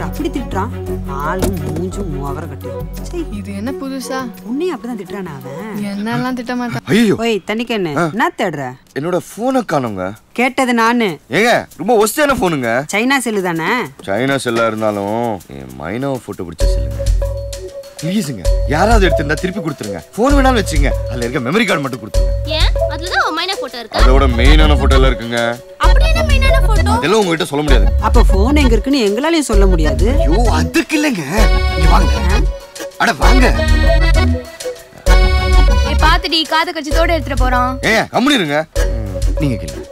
ஒருத்தர் அப்படி திட்டுறான், ஆளும் மூஞ்சும் மூவர கட்டு. சரி, இது என்ன புதுசா? உன்னையும் அப்படிதான் திட்டுறானா அவன்? என்னெல்லாம் திட்ட மாட்டான். ஐயோ ஓய் தண்ணிக்கண்ணு, என்ன தேடுற? என்னோட போனை காணுங்க. கேட்டது நானு. ஏங்க ரொம்ப ஒஸ்டான போனுங்க. சைனா செல்லு தானே? சைனா செல்லா இருந்தாலும் என் மைனாவை போட்டோ பிடிச்ச செல்லுங்க. ப்ளீஸுங்க, யாராவது எடுத்திருந்தா திருப்பி கொடுத்துருங்க. போன் வேணாலும் வச்சுங்க, அதுல இருக்க மெமரி கார்டு மட்டும் கொடுத்துருங்க. ஏன்? அதுலதான் உன் மைனா போட்டோ இருக்கு. அதோட மெயினான போட்டோல இருக்குங்க. அப்படி என்ன மெயினான போட்டோ? அதெல்லாம் உங்ககிட்ட சொல்ல முடியாது. அப்ப போன் எங்க இருக்குன்னு எங்களாலயும் சொல்ல முடியாது. ஐயோ அதுக்கு இல்லைங்க, நீ வாங்க. அட வாங்க. ஏய் பாத்துடி, காது கச்சித்தோட எடுத்துட்டு போறோம். ஏங்க கம்முனு இருங்க. நீங்க கேளுங்க.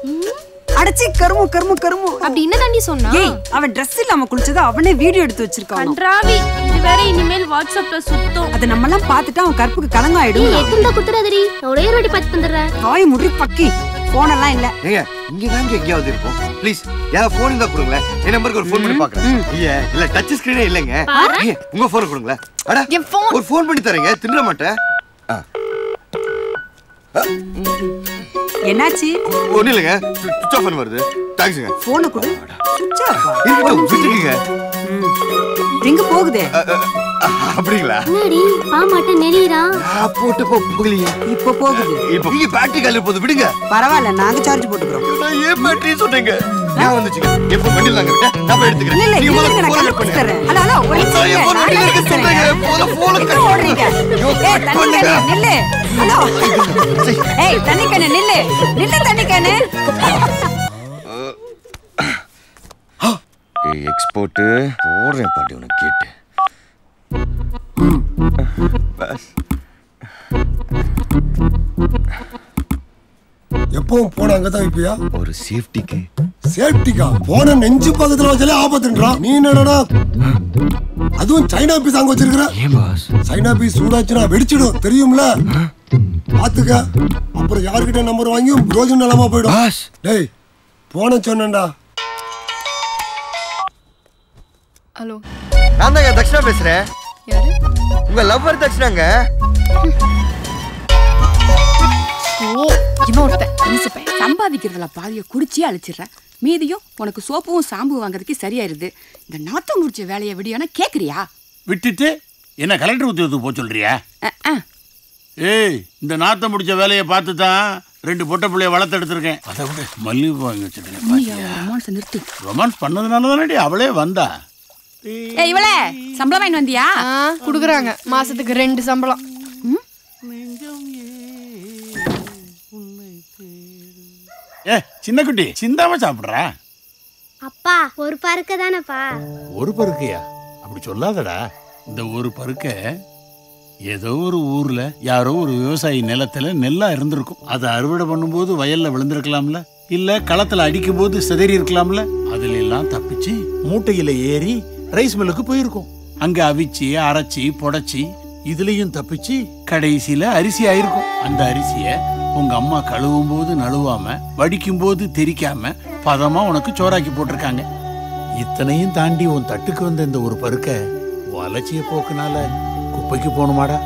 அடச்சி கருமு கருமு கருமு. அப்படி என்ன தாண்டி சொன்னா? ஏய் அவன் Dress இல்லாம குளிச்சத அவனே வீடியோ எடுத்து வச்சிருக்கான். கன்றாவி, இது வேற இனிமேல் வாட்ஸ்அப்ல சுத்தம். அத நம்மலாம் பார்த்துட்டு அவன் கற்புக்கு கலங்கம் ஆயிடும். ஏய் எத்தனை குத்துறதடி? நான் ஒரே வாட்டி பார்த்து தந்துறேன். வாய் முடி பக்கி. போன் எல்லாம் இல்ல. ஏங்க இங்க தாங்க எங்கயாவது இருக்கும். ப்ளீஸ் யாரா போன் இருந்தா கொடுங்களேன். என் நம்பருக்கு ஒரு போன் பண்ணி பார்க்கறேன். இல்ல டச் ஸ்கிரீனே இல்லங்க. ஏங்க உங்க போன் கொடுங்களேன். அட ஒரு போன் பண்ணி தரேங்க, தின்ன மாட்டேன். என்னாச்சு? ஒண்ணு இல்லங்க, சுவிட்ச் ஆஃப் வருது. தேங்க்ஸ்ங்க. போன் கொடு. சுவிட்ச் ஆஃபா? இருக்கட்டும், விட்டுக்குங்க. எங்க போகுதே? அப்படிங்களா? என்னடி பாமாட்ட நெறியறா? போட்டு போகலையே. இப்போ போகுது. இப்போ நீங்க பேட்டரி காலி போது விடுங்க. பரவாயில்ல, நாங்க சார்ஜ் போட்டுக்கிறோம். நான் ஏன் பேட்டரி சொன்னீங்க? நான் வந்துச்சுங்க. எப்போ வண்டில தாங்க விட்டேன். நான் போய் எடுத்துக்கிறேன். இல்ல நீங்க இல்ல, நான் கட் பண்ணிட்டேன். ஹலோ ஹலோ, ஒரு நிமிஷம். போன் எடுக்க சொல்றீங்க. போன் கட் ஓடுறீங்க. ஏய் தண்ணிக்கண்ணே நில்லு. ஹலோ. ஏய் தண்ணிக்கண்ணே நில்லு. நில்லு தண்ணிக்கண்ணே. ஏய் எக்ஸ்போர்ட் போறேன் பாட்டி உனக்கு கேட்டு. பஸ் எப்பவும் போன அங்கதான் வைப்பியா? ஒரு சேஃப்டிக்கு. சேஃப்டிக்கா? போன நெஞ்சு பக்கத்துல வச்சாலே ஆபத்துன்றா. நீ என்னடா அதுவும் சைனா பீஸ் அங்க வச்சிருக்கிற? ஏன் பாஸ்? சைனா பீஸ் சூடாச்சுன்னா வெடிச்சிடும், தெரியும்ல? பாத்துக்க, அப்புறம் யார்கிட்ட நம்பர் வாங்கி ரோஜன் நிலமா போயிடும். பாஸ் டேய் போன சொன்னேன்டா. ஹலோ, நான் தாங்க தக்ஷனா பேசுறேன். யாரு? உங்க லவ்வர் தக்ஷனாங்க. ஓ இவன் ஒருத்தன் அனுசப்பேன். சம்பாதிக்கிறதுல பாதியை குடிச்சியே அழிச்சிடுறேன், மீதியும் உனக்கு சோப்பும் சாம்பு வாங்குறதுக்கு சரியாயிருது. இந்த நாத்தம் முடிச்ச வேலையை விடியானா கேக்குறியா? விட்டுட்டு என்ன கலெக்டர் உத்தியோகத்துக்கு போக சொல்றியா? ஏய் இந்த நாத்தம் முடிச்ச வேலையை பார்த்து தான் 2 பொட்டை பிள்ளைய வளர்த்து எடுத்திருக்கேன். அதை விட மல்லிகை வாங்கி வச்சிருக்கேன். நிறுத்து. ரொமான்ஸ் பண்ணதுனால தானே அவளே வந்தா. ஏய் இவளே, சம்பளம் வாங்கி வந்தியா? குடுக்குறாங்க, மாசத்துக்கு 2 சம்பளம். ஏ சின்ன குட்டி சிந்தாம சாப்பிடுறா. அப்பா ஒரு பருக்க தானப்பா? ஒரு பருக்கையா? அப்படி சொல்லாதடா. இந்த ஒரு பருக்க ஏதோ ஒரு ஊர்ல யாரோ ஒரு விவசாயி நிலத்துல நெல்லா இருந்திருக்கும். அதை அறுவடை பண்ணும்போது வயல்ல விழுந்திருக்கலாம்ல, இல்ல களத்துல அடிக்கும் போது சிதறி இருக்கலாம்ல. அதுல எல்லாம் தப்பிச்சு மூட்டையில ஏறி ரைஸ் மில்லுக்கு போயிருக்கும். அங்க அவிச்சு அரைச்சி புடைச்சி இதுலயும் தப்பிச்சு கடைசியில அரிசி ஆயிருக்கும். அந்த அரிசிய உங்க அம்மா கழுவும் போது நழுவாம, வடிக்கும் போது தெரிக்காம பதமா உனக்கு சோறாக்கி போட்டிருக்காங்க. இத்தனையும் தாண்டி உன் தட்டுக்கு வந்த இந்த ஒரு பருக்க வளர்ச்சிய போக்குனால குப்பைக்கு போகணுமாடா?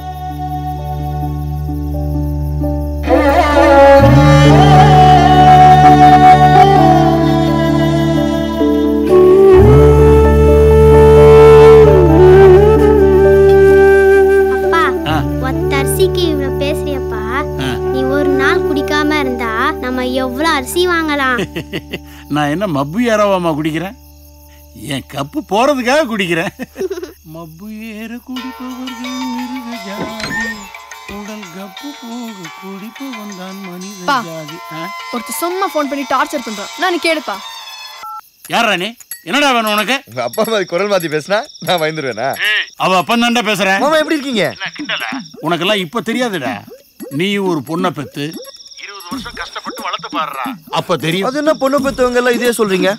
அரிசி வாங்கலாம். நான் என்ன மப்பு ஏறவாமா குடிக்கிறேன்? என் கப்பு போறதுக்காக குடிக்கிறேன். மப்பு ஏற குடிப்பவர்கள் மிருக ஜாதி, உடல் கப்பு போக குடிப்பு வந்தான் மனித ஜாதி. ஒருத்தர் சும்மா ஃபோன் பண்ணி டார்ச்சர் பண்றான். நான் கேளுப்பா. யாரா நீ? என்னடா வேணும் உனக்கு? உங்க அப்பா மாதிரி குரல் மாத்தி பேசினா நான் பயந்துருவேனா? அவ அப்பன் தான்டா பேசுறேன். மாமா எப்படி இருக்கீங்க? உனக்கெல்லாம் இப்ப தெரியாதுடா. நீ ஒரு பொண்ணை பெத்து 20 வருஷம் கஷ்டப்பட்டு வளர்த்து பாடுறா, அப்ப தெரியும். அது என்ன பொண்ணு பெத்தவங்க எல்லாம் இதே சொல்றீங்க?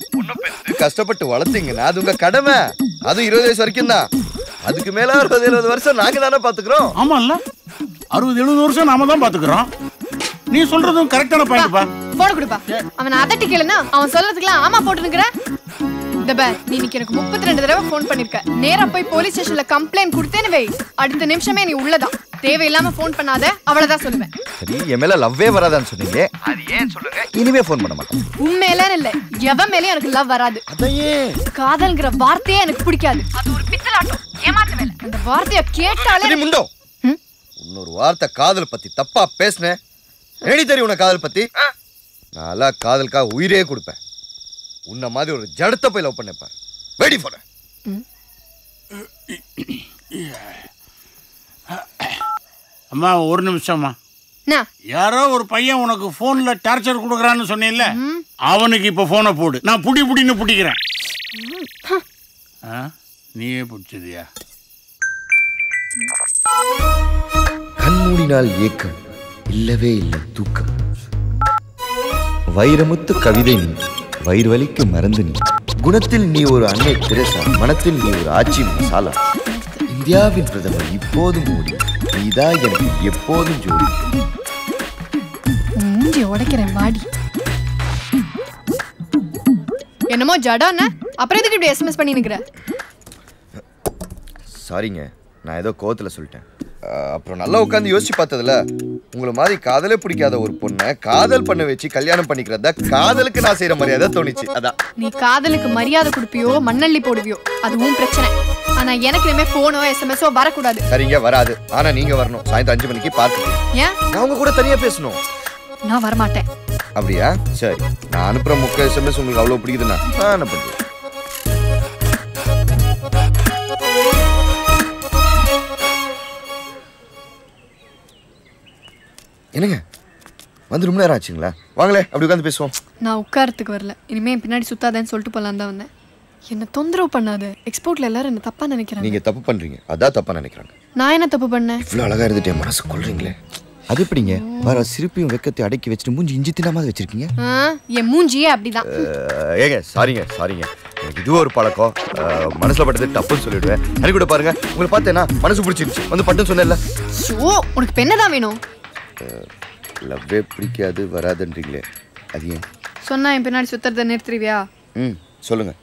கஷ்டப்பட்டு வளர்த்தீங்கன்னா அது உங்க கடமை. அது 20 வயசு வரைக்கும் தான். அதுக்கு மேல 60-70 வருஷம் நாங்க தானே பாத்துக்கிறோம். ஆமா இல்ல, 60-70 வருஷம் நாம தான் பாத்துக்கிறோம். நீ சொல்றதும் கரெக்டான பாயிண்ட்பா. போட கொடுப்பா. அவன் அதட்டி கேளுனா அவன் சொல்றதுக்குலாம் ஆமா போட்டுனுக்குற. இந்த பேர் நீ இன்னைக்கு எனக்கு 32 தடவை ஃபோன் பண்ணிருக்க. நேரா போய் போலீஸ் ஸ்டேஷன்ல கம்ப்ளைண்ட் கொடுத்தேன்னு வை, அடுத்த நிமிஷமே நீ உள்ளதான். தேவையில்லாம ஃபோன் பண்ணாத, அவ்வளவுதான் சொல்லுவேன். சரி, என் மேல லவ்வே வராதான்னு சொன்னீங்க, அது ஏன் சொல்லுங்க. இனிமே ஃபோன் பண்ண மாட்டேன். உண்மையில இல்ல, எவன் மேலயும் எனக்கு லவ் வராது. அதையே காதல்ங்கிற வார்த்தையே எனக்கு பிடிக்காது. அது ஒரு பித்தலாட்டம், ஏமாத்து வேலை. அந்த வார்த்தையை கேட்டாலே முண்டோ. இன்னொரு வார்த்தை காதல் பத்தி தப்பா பேசுனேன். ஏடி தெரியும் உன காதல் பத்தி? நான்ல காதலுக்காக உயிரே கொடுப்பேன். உன்ன மாதிரி ஒரு ஜடத்தை போய் லவ் பண்ணேன் பாரு. Wait for. அம்மா ஒரு நிமிஷம்மா. யாரோ ஒரு பையன் உனக்கு போன்ல டார்ச்சர் கொடுக்கறான்னு சொன்னேன்ல, அவனுக்கு இப்ப போனை போடு. நான் புடின்னு புடிக்கிறேன். நீயே புடிச்சதியா? கண்மூடினால் ஏக்கம், இல்லவே இல்லை தூக்கம். வைரமுத்து கவிதை நீ, வயிறு வலிக்கு மறந்து நீ. குணத்தில் நீ ஒரு அன்னை தெரசா, மனத்தில் நீ ஒரு ஆட்சி மசாலா. இந்தியாவின் பிரதமர் இப்போதும் மோடி, நீதான் எனக்கு எப்போதும் ஜோடி. மூஞ்சி உடைக்கிறேன் வாடி. என்னமோ ஜடான, அப்புறம் எதுக்கு இப்படி எஸ்எம்எஸ் பண்ணி நிக்கிற? சாரிங்க, நான் ஏதோ கோவத்துல சொல்லிட்டேன். அப்புறம் நல்லா உட்காந்து யோசிச்சு பார்த்ததுல உங்களை மாதிரி காதலே பிடிக்காத ஒரு பொண்ணை காதல் பண்ண வச்சு கல்யாணம் பண்ணிக்கிறதா காதலுக்கு நான் செய்யற மரியாதை தோணுச்சு. அதான். நீ காதலுக்கு மரியாதை கொடுப்பியோ மண்ணள்ளி போடுவியோ அதுவும் பிரச்சனை. ஆனா எனக்கு இனிமே போனோ எஸ்எம்எஸோ வரக்கூடாது. சரிங்க, வராது. ஆனா நீங்க வரணும். சாயந்தரம் 5 மணிக்கு பார்த்து. ஏன்? நான் உங்க கூட தனியா பேசணும். நான் வரமாட்டேன். அப்படியா? சரி, நான் அனுப்புற முக்க எஸ்எம்எஸ் உங்களுக்கு அவ்வளவு பிடிக்குதுன்னா நான் அனுப்புறேன். என்னங்க வந்து ரொம்ப நேரம் ஆச்சுங்களா? வாங்களே அப்படி உட்காந்து பேசுவோம். நான் உட்காரத்துக்கு வரல, இனிமே பின்னாடி சுத்தாதேன்னு சொல்லிட்டு போலாம் தான் வந்தேன். என்ன தொந்தரவு பண்ணாது. எக்ஸ்போர்ட்ல எல்லாரும் என்ன தப்பா நினைக்கிறாங்க. நீங்க தப்பு பண்றீங்க, அதான் தப்பா நினைக்கிறாங்க. நான் என்ன தப்பு பண்ணேன்? இவ்வளவு அழகா இருந்துட்டு என் மனசு கொள்றீங்களே. அது எப்படிங்க வர சிரிப்பையும் வெக்கத்தையும் அடக்கி வச்சுட்டு மூஞ்சி இஞ்சி தின்னா மாதிரி வச்சிருக்கீங்க? என் மூஞ்சியே அப்படிதான். ஏங்க சாரிங்க எனக்கு இதுவும் ஒரு பழக்கம். மனசுல பட்டது தப்புன்னு சொல்லிடுவேன். எனக்கு கூட பாருங்க, உங்களை பார்த்தேன்னா மனசு பிடிச்சிருச்சு வந்து பட்டுன்னு சொன்னேன்ல. உனக்கு பெண்ணதான் வேணும். லவ்வே பிடிக்காது வராதுன்றீங்களே, அது ஏன்? சொன்னா என் பின்னாடி சுத்துறத நிறுத்துறிவியா? சொல்லுங்க.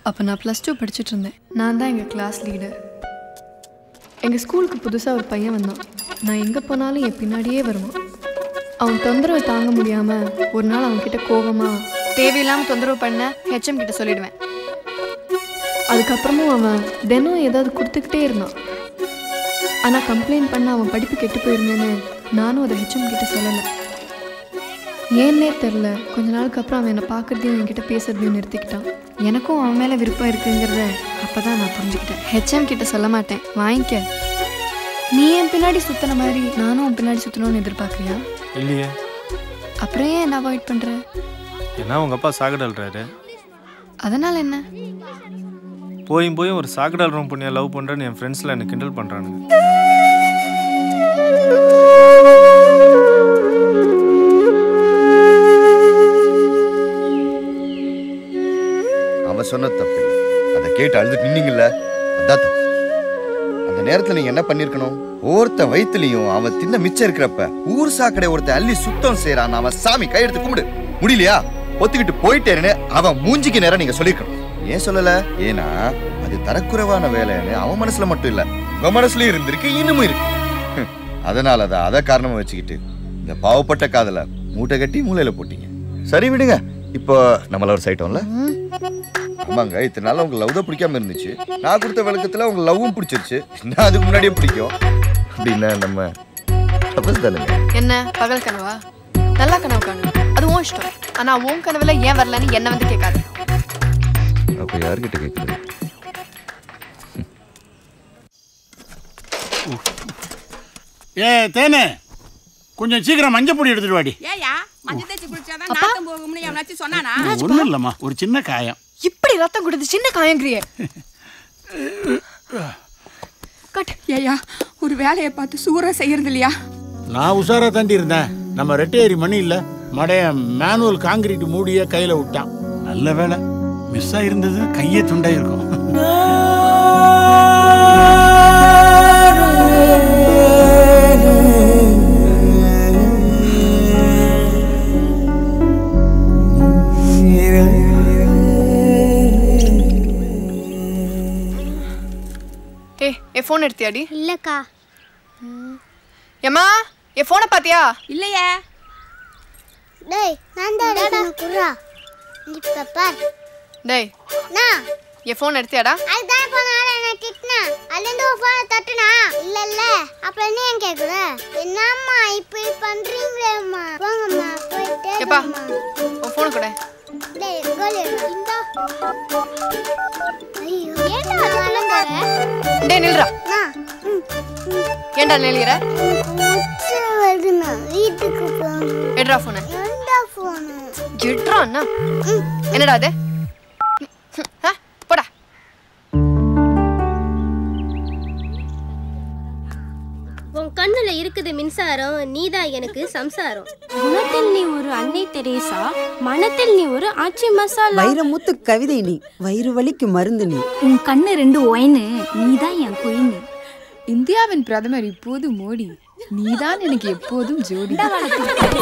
அப்போ நான் +2 படிச்சுட்டு இருந்தேன். நான் தான் எங்கள் கிளாஸ் லீடர். எங்கள் ஸ்கூலுக்கு புதுசாக ஒரு பையன் வந்தான். நான் எங்கே போனாலும் என் பின்னாடியே வருவான். அவன் தொந்தரவை தாங்க முடியாமல் ஒரு நாள் அவன்கிட்ட கோபமாக தேவையில்லாமல் தொந்தரவு பண்ண ஹெச்எம் கிட்ட சொல்லிடுவேன். அதுக்கப்புறமும் அவன் தினம் ஏதாவது கொடுத்துக்கிட்டே இருந்தான். ஆனால் கம்ப்ளைண்ட் பண்ண அவன் படிப்பு கெட்டு போயிருந்தேன்னு நானும் அதை ஹெச்எம் கிட்ட சொல்லலை. ஏன்னே தெரில, கொஞ்ச நாளுக்கு அப்புறம் அவன் என்னை பார்க்குறதையும் என்கிட்ட பேசுறதையும் நிறுத்திக்கிட்டான். எனக்கும் அவன் மேலே விருப்பம் இருக்குங்கிறத அப்போ தான் நான் புரிஞ்சுக்கிட்டேன். ஹெச்எம் கிட்ட சொல்ல மாட்டேன், வாங்கிக்க. நீ என் பின்னாடி சுற்றின மாதிரி நானும் அவன் பின்னாடி சுற்றணும்னு எதிர்பார்க்குறியா? இல்லையே. அப்புறம் ஏன் என்ன அவாய்ட் பண்ணுற? ஏன்னா உங்கள் அப்பா சாக்கடல்றாரு. அதனால் என்ன? போயும் ஒரு சாக்கடல் பொண்ணியை லவ் பண்ணுறேன்னு என் ஃப்ரெண்ட்ஸில் எனக்கு கிண்டல் பண்ணுறானுங்க. அவன் சொன்ன தப்பு இல்லை, அதை கேட்டு அழுதுட்டு நின்னீங்கல்ல, அதான் தப்பு. அந்த நேரத்தில் நீங்க என்ன பண்ணிருக்கணும்? ஒருத்த வயிற்றுலையும் அவன் தின்ன மிச்சம் இருக்கிறப்ப ஊர் சாக்கடை ஒருத்த அள்ளி சுத்தம் செய்யறான், அவன் சாமி கையெடுத்து கும்பிடு. முடியலையா? ஒத்துக்கிட்டு போயிட்டேன்னு அவன் மூஞ்சிக்கு நேரம் நீங்க சொல்லிருக்கணும். ஏன் சொல்லல? ஏன்னா அது தரக்குறைவான வேலைன்னு அவன் மனசுல மட்டும் இல்ல, உங்க மனசுலயும் இருந்திருக்கு, இன்னமும் இருக்கு. அதனாலதான் அதை காரணமா வச்சுக்கிட்டு இந்த பாவப்பட்ட காதல மூட்டை கட்டி மூளையில போட்டீங்க. சரி விடுங்க, இப்போ நம்மள ஒரு சைட்டோம்ல. ஆமாங்க, இத்தனை நாள் உங்க லவ் தான் பிடிக்காம இருந்துச்சு. நான் கொடுத்த விளக்கத்துல உங்க லவ்வும் பிடிச்சிருச்சு. நான் அதுக்கு முன்னாடியே பிடிக்கும் அப்படின்னா நம்ம என்ன பகல் கனவா? நல்லா கனவு காணு, அது உன் இஷ்டம். ஆனா உன் கனவுல ஏன் வரலன்னு என்ன வந்து கேட்காது. அப்ப யார்கிட்ட கேட்குறது? ஏ தேனே, கொஞ்சம் சீக்கிரம் மஞ்சள் பொடி எடுத்துட்டு வாடி. ஏயா மஞ்சள் தேய்ச்சி குளிச்சாதான் நாத்தம் போகும்னு எவனாச்சும் சொன்னானா? ஒண்ணும் இல்லம்மா, ஒரு சின்ன காயம். இப்படி ரத்தம் கொடுத்து சின்ன காயங்கிறியே. ஏயா ஒரு வேலையை பார்த்து சூறா செய்யறது இல்லையா? நான் உஷாரா தாண்டி இருந்தேன். நம்ம ரெட்டையரி மணி இல்ல மடைய மேனுவல் காங்கிரீட் மூடிய கையில விட்டான். நல்ல வேலை, மிஸ் ஆயிருந்தது கையே துண்டாயிருக்கும். ஏ ஃபோன் எடுத்தியாடி? இல்லக்கா. ஏம்மா என் ஃபோனை பாத்தியா? இல்லையே. டேய் நான் தான் குறா இப்ப பார். டேய் நான் என் ஃபோன் எடுத்தியாடா? அதுதான் போனால என்ன திட்னா அல்லேந்து ஃபோனை தட்டுனா இல்ல அப்ப என்ன ஏன் கேக்குற? என்னம்மா இப்படி பண்றீங்களேம்மா? போங்கம்மா போயிட்டே ஏப்பா உன் ஃபோன் கொடு. டேய் கோலி இந்த ஐயோ ஏன்டா அதெல்லாம் போற? டேய் நில்றா. நான் ஏன்டா நில்லுற? முச்சு வருதுனா வீட்டுக்கு போணும். எடுறா ஃபோனை. ஏன்டா ஃபோன்? எடுறா அண்ணா. என்னடா அது? போடா. உன் கண்ணுல இருக்குது மின்சாரம், நீதான் எனக்கு சம்சாரம். குணத்தில் நீ ஒரு அன்னை தெரேசா, மனத்தில் நீ ஒரு ஆச்சி மசாலா. வைரமுத்து கவிதை நீ, வயிறு வலிக்கு மருந்து நீ. உன் கண்ணு 2 ஒயின்னு, நீதான் என் குயின்னு. இந்தியாவின் பிரதமர் இப்போது மோடி, நீதான் எனக்கு எப்போதும் ஜோடி.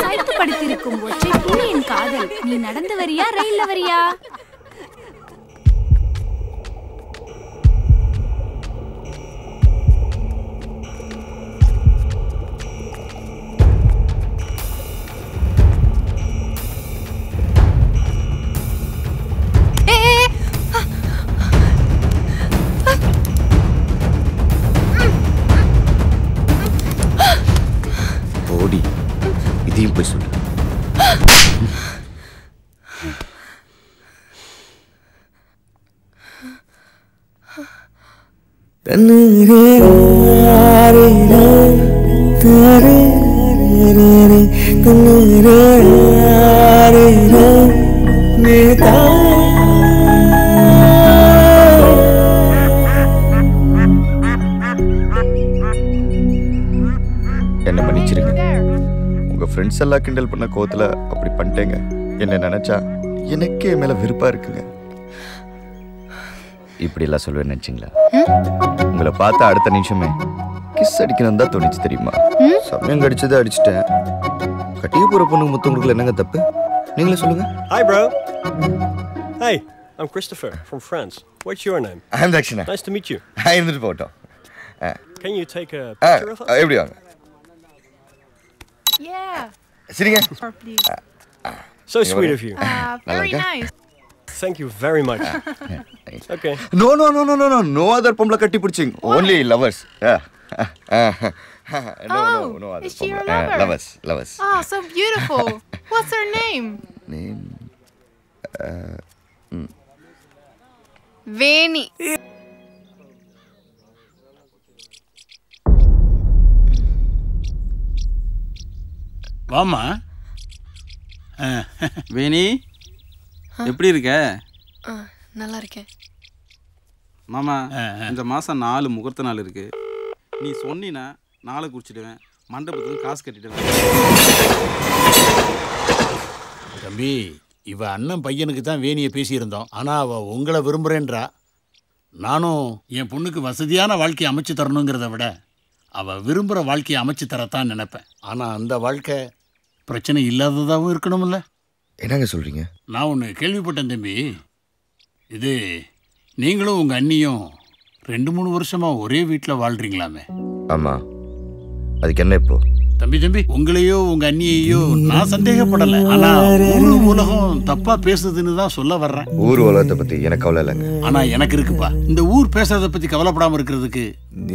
சாய்த்து படுத்திருக்கும் ஒற்றை புள்ளியின் காதல், நீ நடந்து வரியா ரயில்ல வரியா? ஓடி இதையும் போய் சொல்லு. என்ன மன்னிச்சிருங்க. உங்க ஃப்ரெண்ட்ஸ் எல்லாம் கிண்டல் பண்ண கோவத்துல அப்படி பண்ணிட்டேங்க. என்ன நினைச்சா எனக்கே மேல வெறுப்பா இருக்குங்க. இப்படி எல்லாம் சொல்லுவேன்னு நினைச்சீங்களா? உங்களை பார்த்தா அடுத்த நிமிஷமே கிஸ் அடிக்கணும் தான் தோணிச்சு தெரியுமா? சமயம் கடிச்சதை அடிச்சிட்டேன். கட்டிய போற பொண்ணுக்கு முத்தம் கொடுக்கல என்னங்க தப்பு? நீங்களே சொல்லுங்க. Hi bro. Hey, I'm Christopher from France. What's your name? I'm Dakshina. Nice to meet you. இருந்துட்டு போட்டோம். Can you take a picture of us? எப்படி வாங்க. Yeah. சரிங்க. So sweet of you. Very nice. Thank you very much. Okay. No. No other பொம்பளை கட்டி பிடிச்சிங். Only lovers. No other. Is she your lover? Lovers. Oh, so beautiful. What's her name? Veni. வாமா. வேணி எப்படி இருக்க? நல்லா இருக்கேன் மாமா. இந்த மாதம் 4 முகூர்த்த நாள் இருக்கு. நீ சொன்னினா நாளை குறிச்சிடுவேன், மண்டபத்துக்கு காசு கட்டிடுவேன். தம்பி, இவ அண்ணன் பையனுக்கு தான் வேணியை பேசியிருந்தோம். ஆனால் அவள் உங்களை விரும்புகிறேன்றா. நானும் என் பொண்ணுக்கு வசதியான வாழ்க்கையை அமைச்சு தரணுங்கிறத விட அவள் விரும்புகிற வாழ்க்கையை அமைச்சு தரத்தான் நினைப்பேன். ஆனால் அந்த வாழ்க்கை பிரச்சனை இல்லாததாகவும் இருக்கணும்ல. என்னங்க சொல்கிறீங்க? நான் ஒன்று கேள்விப்பட்டேன் தம்பி. இது நீங்களும் உங்கள் அண்ணியும் 2-3 வருஷமாக ஒரே வீட்டில் வாழ்கிறீங்களாமே. ஆமாம். அதுக்கு என்ன இப்போ? தம்பி உங்களையோ உங்க அண்ணியையோ நான் சந்தேகப்படலை. ஆனால் ஊர் உலகம் தப்பா பேசுதுன்னு தான் சொல்ல வர்றேன். ஊர் உலகத்தை பற்றி எனக்கு கவலை இல்லைங்க. ஆனால் எனக்கு இருக்குப்பா. இந்த ஊர் பேசுறதை பற்றி கவலைப்படாமல் இருக்கிறதுக்கு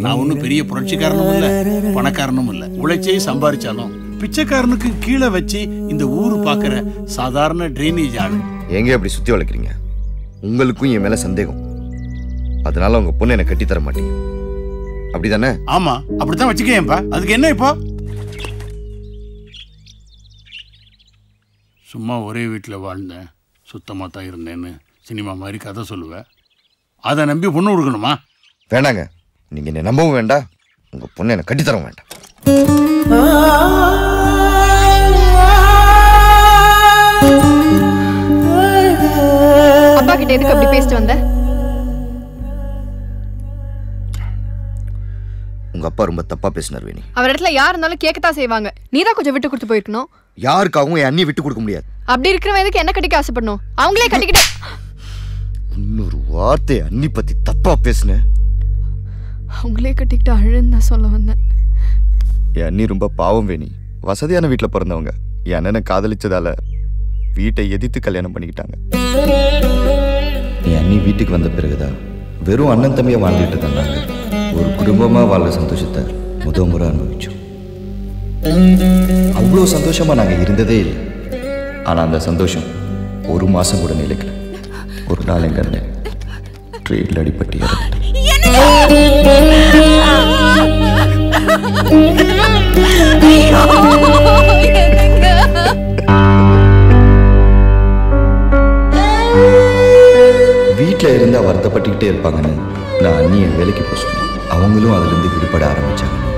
நான் ஒன்றும் பெரிய புரட்சிக்காரனும் இல்லை, பணக்காரனும் இல்லை. உழைச்சே சம்பாதிச்சாலும் பிச்சைக்காரனுக்கு கீழே வச்சு இந்த ஊர் பார்க்குற சாதாரண ட்ரைனேஜ் ஆளு. எங்கே அப்படி சுற்றி வளர்க்குறீங்க? உங்களுக்கும் என் மேலே சந்தேகம். அதனால உங்கள் பொண்ணு என்னை கட்டித்தர மாட்டீங்க, அப்படிதானே? ஆமாம், அப்படித்தான் வச்சுக்கேன்ப்பா. அதுக்கு என்ன இப்போ? சும்மா ஒரே வீட்டில் வாழ்ந்தேன், சுத்தமாக தான் இருந்தேன்னு சினிமா மாதிரி கதை சொல்லுவேன். அதை நம்பி பொண்ணு கொடுக்கணுமா? வேண்டாங்க. நீங்கள் என்னை நம்பவும் வேண்டாம், உங்கள் பொண்ணு என்னை கட்டித்தரவும் வேண்டாம். அப்பா கிட்ட எதுக்கு அப்படி பேசிட்டு வந்த? உங்க அப்பா ரொம்ப தப்பா பேசினார் வேணி. அவர் இடத்துல யார் இருந்தாலும் கேட்கத்தான் செய்வாங்க. நீதான் கொஞ்சம் விட்டு கொடுத்து போயிருக்கணும். யாருக்காகவும் என் அண்ணியை விட்டு கொடுக்க முடியாது. அப்படி இருக்கிறவன் எதுக்கு என்ன கட்டிக்க ஆசைப்படணும்? அவங்களே கட்டிக்கிட்டு. இன்னொரு வார்த்தை அண்ணி பத்தி தப்பா பேசுன. அவங்களே கட்டிக்கிட்டு அழுன்னு தான் சொல்ல வந்தேன். என் அண்ணி ரொம்ப பாவம் வேணி. வசதியான வீட்டில் பிறந்தவங்க. என் அண்ணனை காதலிச்சதால வீட்டை எதிர்த்து கல்யாணம் பண்ணிக்கிட்டாங்க. என் அண்ணி வீட்டுக்கு வந்த பிறகுதான் வெறும் அண்ணன் தம்பியை வாழ்ந்துட்டு இருந்தாங்க. ஒரு குடும்பமாக வாழ்ற சந்தோஷத்தை முதல் முறை அனுபவிச்சோம். அவ்வளோ சந்தோஷமா நாங்கள் இருந்ததே இல்லை. ஆனால் அந்த சந்தோஷம் ஒரு மாதம் கூட நிலைக்கல. ஒரு நாள் எங்க அண்ணன் ட்ரெயினில் அடிபட்டு வீட்டில் இருந்தா வருத்தப்பட்டுக்கிட்டே இருப்பாங்கன்னு நான் அண்ணியை வேலைக்கு போக சொன்னேன். அவங்களும் அதுலேருந்து விடுபட ஆரம்பிச்சாங்கன்னு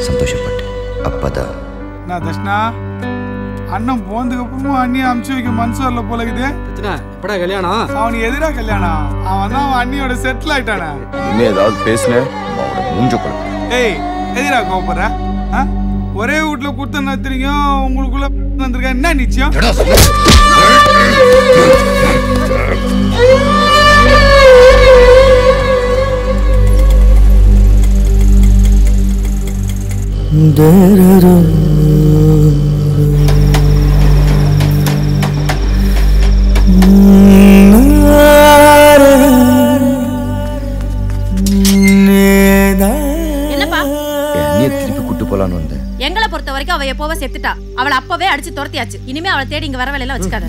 சந்தோஷப்பட்டேன். அப்பதான் நான் தர்ஷனா அண்ணன் போனதுக்கு அப்புறமா அண்ணியை அமுச்சு வைக்க மனசு வரல போல இருக்குது. எப்படா கல்யாணம்? அவனுக்கு எதிரா கல்யாணம்? அவன் தான் அவன் அண்ணியோட செட்டில் ஆயிட்டானே. இன்னும் ஏதாவது பேசுனேன் மூஞ்ச கூட. ஏய் எதிரா கோபப்படுற? ஒரே வீட்டுல கொடுத்த நடத்துறீங்க, உங்களுக்குள்ள வந்திருக்க என்ன நிச்சயம்? எங்களை பொறுத்த வரைக்கும் அவ எப்போவோ செத்துட்டா. அவளை அப்பவே அடிச்சு துரத்தியாச்சு. இனிமே அவளை தேடி இங்க வர வேலையெல்லாம் வச்சுக்காத.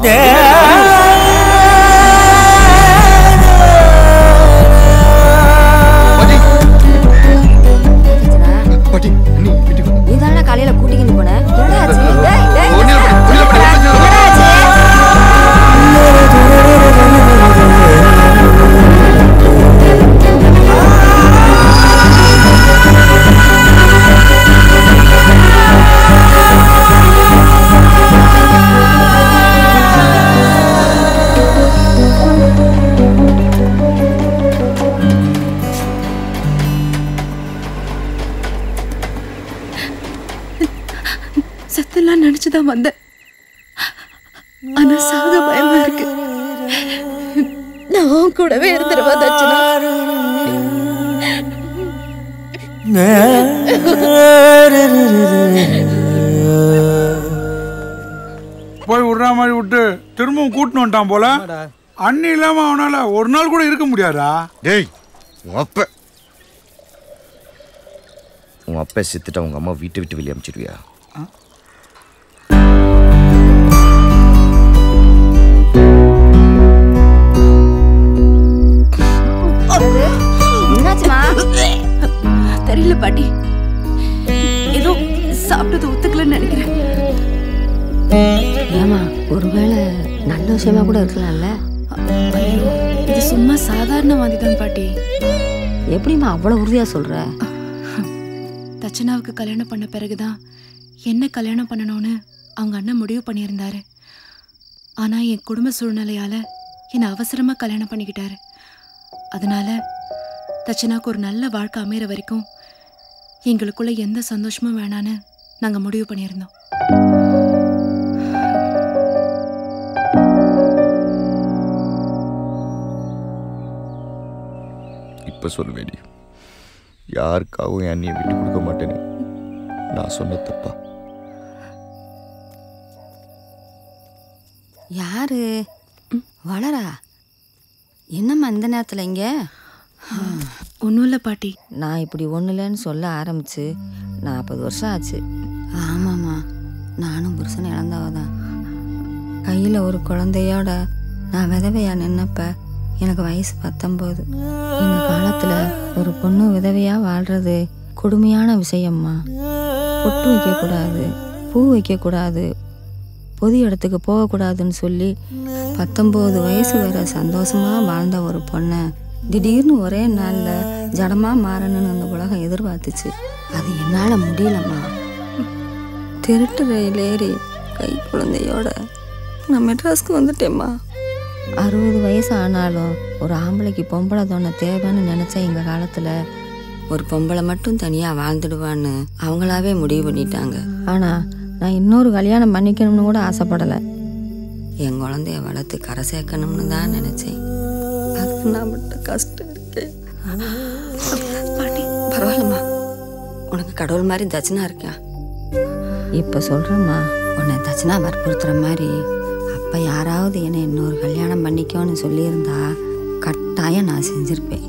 நீதான காலையில கூட்டிக்கிட்டு போன? சத்தெல்லாம் நினைச்சுதான் வந்தேன். ஆனா சாக பயமா இருக்கு. நான் கூடவே இருந்துருவா தர்ஷனா. போய் விடுற மாதிரி விட்டு திரும்பவும் கூட்டின்னு வந்துட்டான் போல. அண்ணி இல்லாம அவனால ஒரு நாள் கூட இருக்க முடியாதா? டேய் உன் அப்பா செத்துட்டா உங்க அம்மா வீட்டை விட்டு வெளியே அனுப்பிச்சிடுவியா? தெரியல பாட்டி, ஏதோ சாப்பிட்டது ஒத்துக்கலன்னு நினைக்கிறேன். ஏமா ஒருவேளை நல்ல விஷயமா கூட இருக்கலாம்ல. இது சும்மா சாதாரணவாதி தான் பாட்டி. எப்படிமா அவ்வளவு உறுதியா சொல்ற? தச்சனாவுக்கு கல்யாணம் பண்ண பிறகுதான் என்ன கல்யாணம் பண்ணணும்னு அவங்க அண்ணன் முடிவு பண்ணியிருந்தாரு. ஆனா என் குடும்ப சூழ்நிலையால என்னை அவசரமா கல்யாணம் பண்ணிக்கிட்டாரு. அதனால தச்சனாவுக்கு ஒரு நல்ல வாழ்க்கை அமைகிற வரைக்கும் எங்களுக்குள்ள எந்த சந்தோஷமும் வேணான்னு நாங்க முடிவு பண்ணியிருந்தோம். இப்ப சொல்லுவேடி, யாருக்காகவும் என் அண்ணியை விட்டு கொடுக்க மாட்டேன்னு நான் சொன்ன தப்பா? யாரு வளரா? என்னம்மா இந்த நேரத்தில் இங்கே? ஒன்றும் இல்லை பாட்டி. நான் இப்படி ஒன்றும் இல்லைன்னு சொல்ல ஆரம்பிச்சு 40 வருஷம் ஆச்சு. ஆமாம்மா, நானும் புருஷனை இழந்தவதான். கையில் ஒரு குழந்தையோட நான் விதவையாக நின்னப்ப எனக்கு வயசு 19. எங்கள் காலத்தில் ஒரு பொண்ணு விதவையாக வாழ்கிறது கொடுமையான விஷயம்மா. பொட்டு வைக்கக்கூடாது, பூ வைக்கக்கூடாது, பொது இடத்துக்கு போகக்கூடாதுன்னு சொல்லி 19 வயசு வரை சந்தோஷமாக வாழ்ந்த ஒரு பொண்ணை திடீர்னு ஒரே நாளில் ஜடமாக மாறணும்னு அந்த உலகம் எதிர்பார்த்துச்சு. அது என்னால் முடியலம்மா. திருட்டு ரயில் ஏறி கை குழந்தையோட நான் மெட்ராஸ்க்கு வந்துட்டேம்மா. 60 வயசு ஆனாலும் ஒரு ஆம்பளைக்கு பொம்பளை தோணை தேவைன்னு நினச்சா எங்கள் காலத்தில் ஒரு பொம்பளை மட்டும் தனியாக வாழ்ந்துடுவான்னு அவங்களாவே முடிவு பண்ணிட்டாங்க. ஆனால் நான் இன்னொரு கல்யாணம் பண்ணிக்கணும்னு கூட ஆசைப்படலை. என் குழந்தைய வளர்த்து கரை சேர்க்கணும்னு தான் நினச்சேன். அதுக்கு நான் மட்டும் கஷ்டம் இருக்கேன். பாட்டி பரவாயில்லம்மா, உனக்கு கடவுள் மாதிரி தட்சணா இருக்கேன். இப்போ சொல்கிறேம்மா, உன்னை தச்சனா வற்புறுத்துற மாதிரி அப்போ யாராவது என்னை இன்னொரு கல்யாணம் பண்ணிக்கோன்னு சொல்லியிருந்தா கட்டாயம் நான் செஞ்சுருப்பேன்.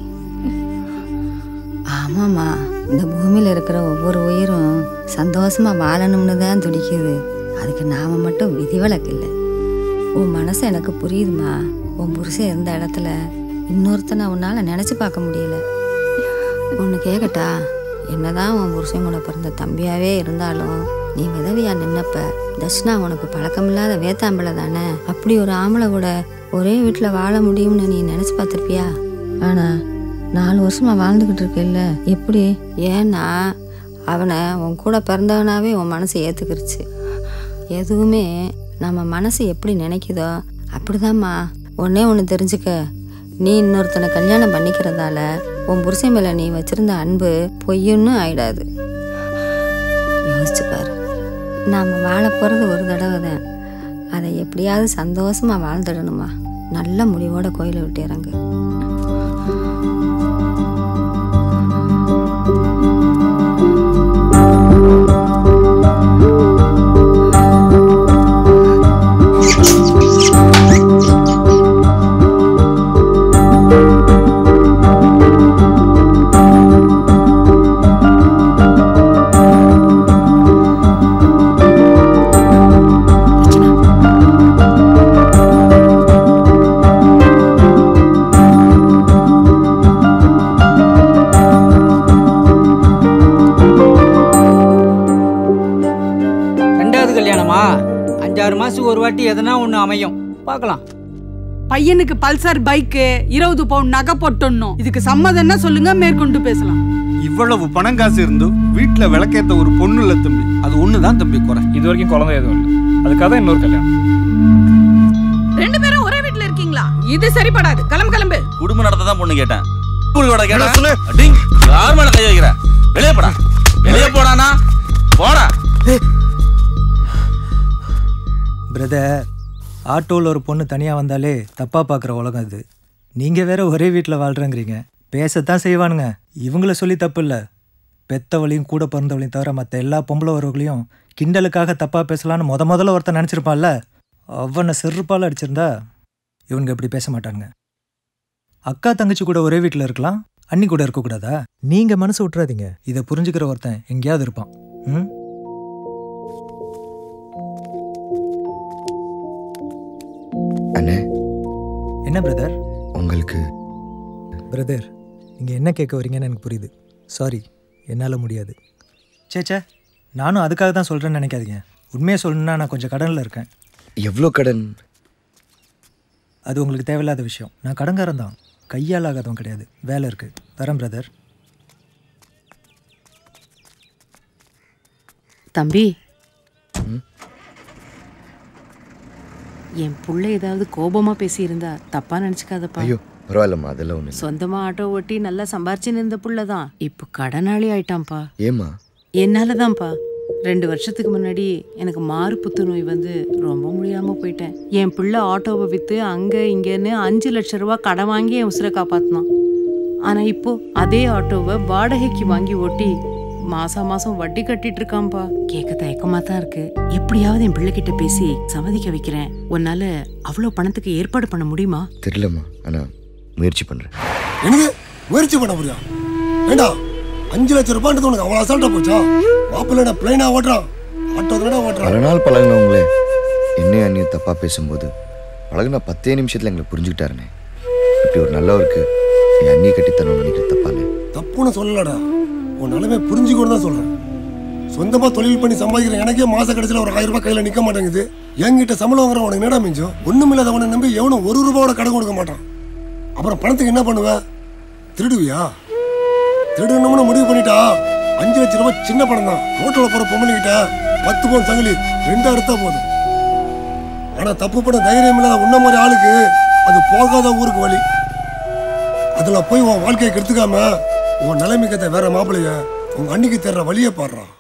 ஆமாம்மா, இந்த பூமியில் இருக்கிற ஒவ்வொரு உயிரும் சந்தோஷமாக வாழணும்னு தான் துடிக்குது. அதுக்கு நாம் மட்டும் விதிவிலக்கு இல்லை. உன் மனசு எனக்கு புரியுதுமா. உன் புருஷன் இருந்த இடத்துல இன்னொருத்தனை உன்னால் நினச்சி பார்க்க முடியல. ஒன்று கேட்கட்டா, என்னதான் உன் புருஷன் கூட பிறந்த தம்பியாகவே இருந்தாலும் நீ விதவையா நின்னப்ப தட்சிணா உனக்கு பழக்கமில்லாத வேத்தாம்பிளை தானே. அப்படி ஒரு ஆம்பளை கூட ஒரே வீட்டில் வாழ முடியும்னு நீ நினச்சி பார்த்துருப்பியா? ஆனால் 4 வருஷமாக வாழ்ந்துக்கிட்டு இருக்கேல்ல, எப்படி? ஏன்னா அவனை உன் கூட பிறந்தவனாவே உன் மனசை ஏற்றுக்கிருச்சு. எதுவுமே நம்ம மனசு எப்படி நினைக்குதோ அப்படிதாம்மா. ஒன்று தெரிஞ்சுக்க, நீ இன்னொருத்தனை கல்யாணம் பண்ணிக்கிறதால உன் புருஷன் மேலே நீ வச்சிருந்த அன்பு பொய்யுன்னு ஆயிடாது. யோசிச்சு பாரு, நாம் வாழ போகிறது ஒரு தடவை தான். அதை எப்படியாவது சந்தோஷமாக வாழ்ந்துடணுமா. நல்ல முடிவோட கோயிலை விட்டு இறங்கு. ஒரு வாட்டி எதனா ஒண்ணு அமையும், பார்க்கலாம். பையனுக்கு பல்சர் பைக்கு 20 பவுன் நகை போட்டணும். இதுக்கு சம்மதம்னா சொல்லுங்க, மேற்கொண்டு பேசலாம். இவ்வளவு பணம் காசு இருந்தும் வீட்டுல விளக்கேத்த ஒரு பொண்ணு இல்ல தம்பி. அது ஒண்ணுதான் தம்பி குறை. இது வரைக்கும் குழந்தை எதுவும் இல்லை, அதுக்காக தான் இன்னொரு கல்யாணம். 2 பேரும் ஒரே வீட்டுல இருக்கீங்களா? இது சரிப்படாது. கிளம்பு. குடும்பம் நடத்ததான் பொண்ணு கேட்டேன். யார் மேல கை வைக்கிற? வெளியே போடா, வெளியே போடானா போடா. பிரதர், ஆட்டோவில் ஒரு பொண்ணு தனியாக வந்தாலே தப்பாக பார்க்குற உலகம் இது. நீங்கள் வேற ஒரே வீட்டில் வாழ்கிறேங்கிறீங்க. பேசத்தான் செய்வானுங்க. இவங்கள சொல்லி தப்பு இல்லை. பெத்தவளையும் கூட பிறந்தவளையும் தவிர மற்ற எல்லா பொம்பளை வரவங்களையும் கிண்டலுக்காக தப்பாக பேசலான்னு முதல்ல ஒருத்தன் நினச்சிருப்பான்ல, அவனை செருப்பால் அடிச்சிருந்தா இவனுங்க இப்படி பேச மாட்டானுங்க. அக்கா தங்கச்சி கூட ஒரே வீட்டில் இருக்கலாம், அண்ணி கூட இருக்கக்கூடாதா? நீங்கள் மனசு விட்டுறாதீங்க. இதை புரிஞ்சுக்கிற ஒருத்தன் எங்கேயாவது இருப்பான். அண்ணே, என்ன பிரதர் உங்களுக்கு? பிரதர், நீங்கள் என்ன கேட்க வரீங்கன்னு எனக்கு புரியுது. சாரி, என்னால் முடியாது. சேச்சே, நானும் அதுக்காக தான் சொல்கிறேன்னு நினைக்காதீங்க. உண்மையை சொல்லணுன்னா நான் கொஞ்சம் கடனில் இருக்கேன். எவ்வளோ கடன்? அது உங்களுக்கு தேவையில்லாத விஷயம். நான் கடன்காரன் தான், கையால் ஆகாதவன் கிடையாது. வேலை இருக்குது. வரேன் பிரதர். தம்பி, என் புள்ள ஏதாவது கோபமா பேசியிருந்தா தப்பா நினைச்சுக்காதப்பா. ஐயோ பரவாயில்லம்மா, அதெல்லாம் ஒண்ணு. சொந்தமா ஆட்டோ ஓட்டி நல்லா சம்பாரிச்சு நின்ற புள்ளதான் இப்போ கடனாளி ஆயிட்டான்ப்பா. ஏமா? என்னாலதான்ப்பா. 2 வருஷத்துக்கு முன்னாடி எனக்கு மாறு புத்துநோய் வந்து ரொம்ப முடியாம போயிட்டேன். என் பிள்ளை ஆட்டோவை வித்து அங்க இங்கன்னு 5 லட்சம் ரூபாய் கடன் வாங்கி என் உசுரை காப்பாத்தினான். ஆனா இப்போ அதே ஆட்டோவை வாடகைக்கு வாங்கி ஓட்டி மாசம் வட்டி கட்டிட்டு இருக்கான்பா. கேட்க தயக்கமா தான் இருக்கு. எப்படியாவது என் பிள்ளைகிட்ட பேசி சம்மதிக்க வைக்கிறேன். உன்னால அவ்வளவு பணத்துக்கு ஏற்பாடு பண்ண முடியுமா? தெரியலம்மா, ஆனா முயற்சி பண்றேன். எனக்கு முயற்சி பண்ண முடியும்? ஏண்டா 5 லட்சம் ரூபாய் உனக்கு அவ்வளவு அசால்ட்டா போச்சா? மாப்பிள்ளை பிளைனா ஓட்டுறான், ஆட்டோ தானே ஓட்டுறான். பல நாள் பழகினவங்களே என்னையும் அண்ணியும் தப்பா பேசும்போது பழகுனா 10 நிமிஷத்துல எங்களை புரிஞ்சுக்கிட்டாருனே. இப்படி ஒரு நல்லவருக்கு என் அண்ணியை கட்டித்தரணும்னு நினைக்கிற தப்பானே? தப்புன்னு சொல்லலடா, உன் நிலைமை புரிஞ்சுக்கணும் தான் சொல்றேன். சொந்தமா தொழில் பண்ணி சம்பாதிக்கிற எனக்கே மாச கடைசியில் ஒரு 1000 ரூபாய் கையில நிக்க மாட்டேங்குது. என்கிட்ட சம்பளம் வாங்குற உனக்கு என்னடா மிஞ்சம்? ஒண்ணுமில்லாதவனை நம்பி எவனும் 1 ரூபாயோட கடன் கொடுக்க மாட்டான். அப்புறம் பணத்துக்கு என்ன பண்ணுவ? திருடுவியா? திருடணும்னு முடிவு பண்ணிட்டா 5 லட்சம் ரூபாய் சின்ன பணம் தான். ரோட்டில் போற பொம்பளைகிட்ட 10 பவுன் சங்கிலி 2 எடுத்தா போதும். ஆனா தப்பு பண்ண தைரியம் இல்லாத உன்ன மாதிரி ஆளுக்கு அது போகாத ஊருக்கு வழி. அதுல போய் உன் வாழ்க்கையை கெடுத்துக்காம உன் நிலைமைக்கத்தை வேற மாப்பிள்ளைய உங்க அன்னைக்கு தேர்ற வழியை பாடுறான்.